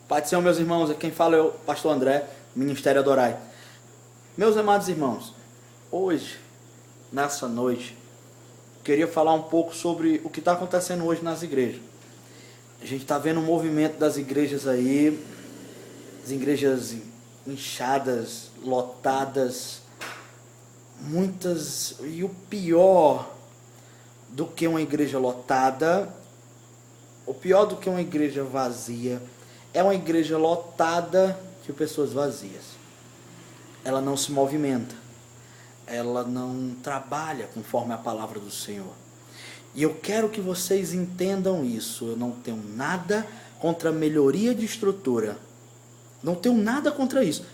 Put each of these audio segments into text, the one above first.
Pai do Senhor, meus irmãos, quem fala é o pastor André, Ministério Adorai. Meus amados irmãos, hoje, nessa noite, queria falar um pouco sobre o que está acontecendo hoje nas igrejas. A gente está vendo um movimento das igrejas aí, as igrejas inchadas, lotadas, muitas, e o pior do que uma igreja lotada, o pior do que uma igreja vazia, é uma igreja lotada de pessoas vazias. Ela não se movimenta, ela não trabalha conforme a palavra do Senhor. E eu quero que vocês entendam isso. Eu não tenho nada contra a melhoria de estrutura. Não tenho nada contra isso.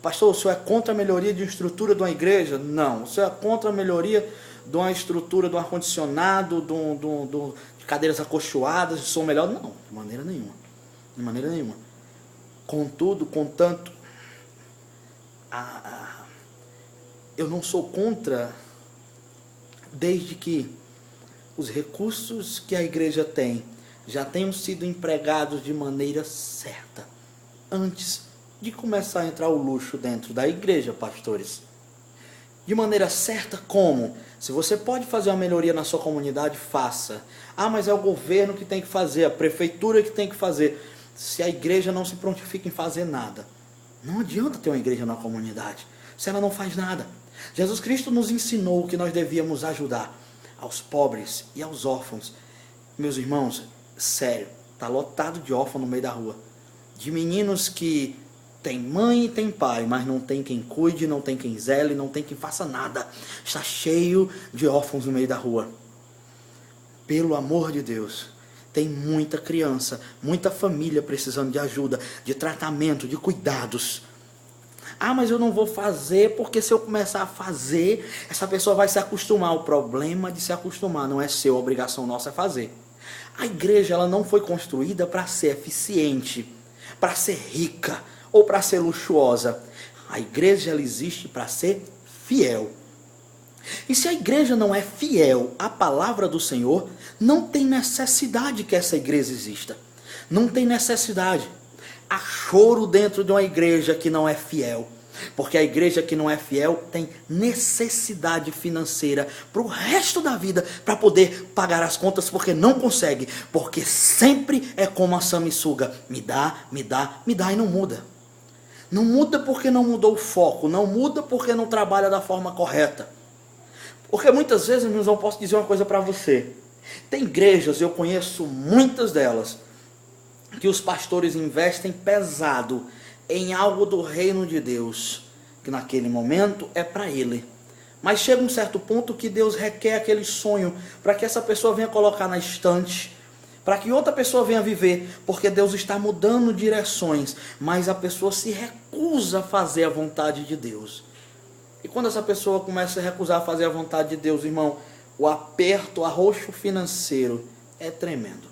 Pastor, o senhor é contra a melhoria de estrutura de uma igreja? Não. O senhor é contra a melhoria de uma estrutura, do ar-condicionado, de cadeiras acolchoadas, de som melhor? Não, de maneira nenhuma. De maneira nenhuma. Contudo, contanto, eu não sou contra, desde que os recursos que a igreja tem já tenham sido empregados de maneira certa, antes de começar a entrar o luxo dentro da igreja, pastores. De maneira certa como? Se você pode fazer uma melhoria na sua comunidade, faça. Ah, mas é o governo que tem que fazer, a prefeitura que tem que fazer. Se a igreja não se prontifica em fazer nada, não adianta ter uma igreja na comunidade, se ela não faz nada. Jesus Cristo nos ensinou que nós devíamos ajudar aos pobres e aos órfãos. Meus irmãos, sério, está lotado de órfãos no meio da rua. De meninos que tem mãe e tem pai, mas não tem quem cuide, não tem quem zele, não tem quem faça nada. Está cheio de órfãos no meio da rua. Pelo amor de Deus, tem muita criança, muita família precisando de ajuda, de tratamento, de cuidados. Ah, mas eu não vou fazer, porque se eu começar a fazer, essa pessoa vai se acostumar. O problema de se acostumar não é seu, a obrigação nossa é fazer. A igreja, ela não foi construída para ser eficiente, para ser rica ou para ser luxuosa. A igreja, ela existe para ser fiel. E se a igreja não é fiel à palavra do Senhor, não tem necessidade que essa igreja exista. Não tem necessidade. Há choro dentro de uma igreja que não é fiel. Porque a igreja que não é fiel tem necessidade financeira para o resto da vida, para poder pagar as contas, porque não consegue. Porque sempre é como a sanguessuga. Me dá, me dá, me dá e não muda. Não muda porque não mudou o foco. Não muda porque não trabalha da forma correta. Porque muitas vezes, meus irmãos, eu posso dizer uma coisa para você. Tem igrejas, eu conheço muitas delas, que os pastores investem pesado em algo do reino de Deus, que naquele momento é para ele. Mas chega um certo ponto que Deus requer aquele sonho para que essa pessoa venha colocar na estante, para que outra pessoa venha viver, porque Deus está mudando direções, mas a pessoa se recusa a fazer a vontade de Deus. E quando essa pessoa começa a recusar a fazer a vontade de Deus, irmão, o aperto, o arroxo financeiro é tremendo.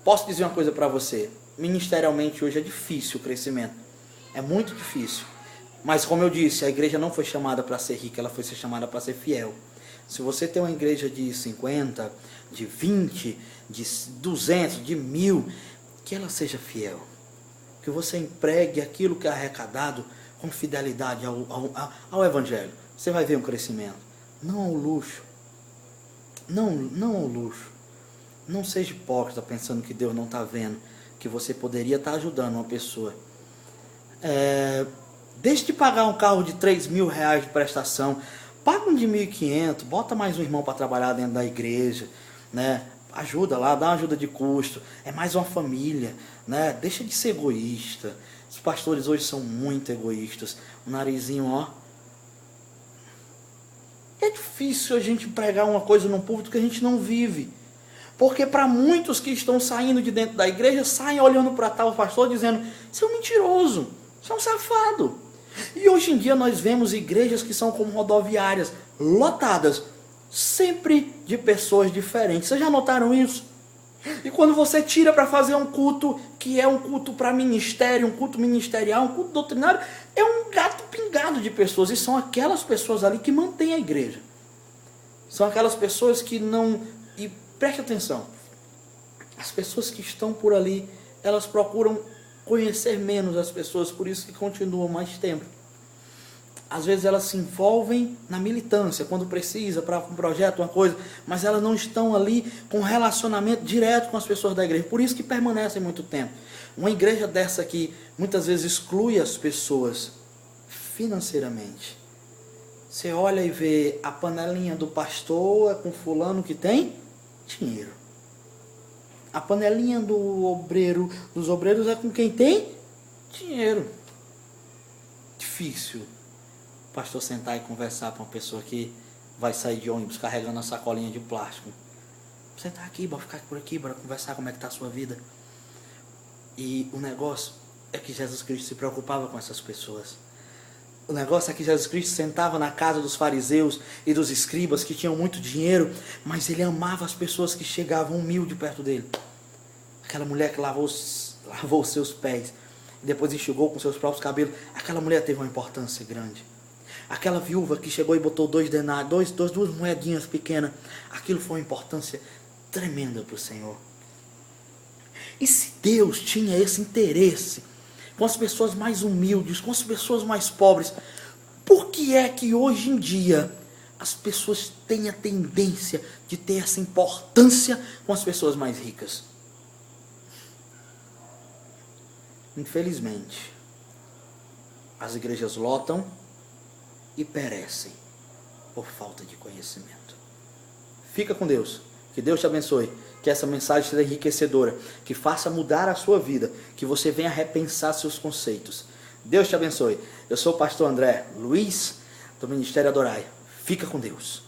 Posso dizer uma coisa para você, ministerialmente hoje é difícil o crescimento, é muito difícil. Mas como eu disse, a igreja não foi chamada para ser rica, ela foi chamada para ser fiel. Se você tem uma igreja de 50, de 20, de 200, de 1000, que ela seja fiel. Que você empregue aquilo que é arrecadado com fidelidade ao evangelho. Você vai ver um crescimento. Não ao luxo. Não ao luxo. Não seja hipócrita pensando que Deus não está vendo, que você poderia estar ajudando uma pessoa. Deixe de pagar um carro de 3.000 reais de prestação, paga um de 1.500, bota mais um irmão para trabalhar dentro da igreja, né? Ajuda lá, dá uma ajuda de custo, é mais uma família, né? Deixa de ser egoísta. Os pastores hoje são muito egoístas, o narizinho, ó. É difícil a gente pregar uma coisa num púlpito que a gente não vive. Porque para muitos que estão saindo de dentro da igreja, saem olhando para tal pastor dizendo, você é um mentiroso, você é um safado. E hoje em dia nós vemos igrejas que são como rodoviárias, lotadas, sempre de pessoas diferentes. Vocês já notaram isso? E quando você tira para fazer um culto, que é um culto para ministério, um culto ministerial, um culto doutrinário, é um gato pingado de pessoas. E são aquelas pessoas ali que mantêm a igreja. São aquelas pessoas que não... E preste atenção, as pessoas que estão por ali elas procuram conhecer menos as pessoas, por isso que continuam mais tempo. Às vezes elas se envolvem na militância, quando precisa, para um projeto, uma coisa, mas elas não estão ali com relacionamento direto com as pessoas da igreja, por isso que permanecem muito tempo. Uma igreja dessa que muitas vezes exclui as pessoas financeiramente. Você olha e vê a panelinha do pastor é com fulano que tem dinheiro. A panelinha do obreiro, dos obreiros é com quem tem dinheiro. Difícil o pastor sentar e conversar com uma pessoa que vai sair de ônibus carregando uma sacolinha de plástico. Sentar aqui, bora ficar por aqui, bora conversar como é que está a sua vida. E o negócio é que Jesus Cristo se preocupava com essas pessoas. O negócio é que Jesus Cristo sentava na casa dos fariseus e dos escribas que tinham muito dinheiro, mas ele amava as pessoas que chegavam humilde perto dele. Aquela mulher que lavou os seus pés e depois enxugou com seus próprios cabelos, aquela mulher teve uma importância grande. Aquela viúva que chegou e botou 2 denários, duas moedinhas pequenas, aquilo foi uma importância tremenda para o Senhor. E se Deus tinha esse interesse com as pessoas mais humildes, com as pessoas mais pobres, por que é que hoje em dia as pessoas têm a tendência de ter essa importância com as pessoas mais ricas? Infelizmente, as igrejas lotam e perecem por falta de conhecimento. Fica com Deus. Que Deus te abençoe. Que essa mensagem seja enriquecedora. Que faça mudar a sua vida. Que você venha repensar seus conceitos. Deus te abençoe. Eu sou o pastor André Luiz, do Ministério Adorai. Fica com Deus.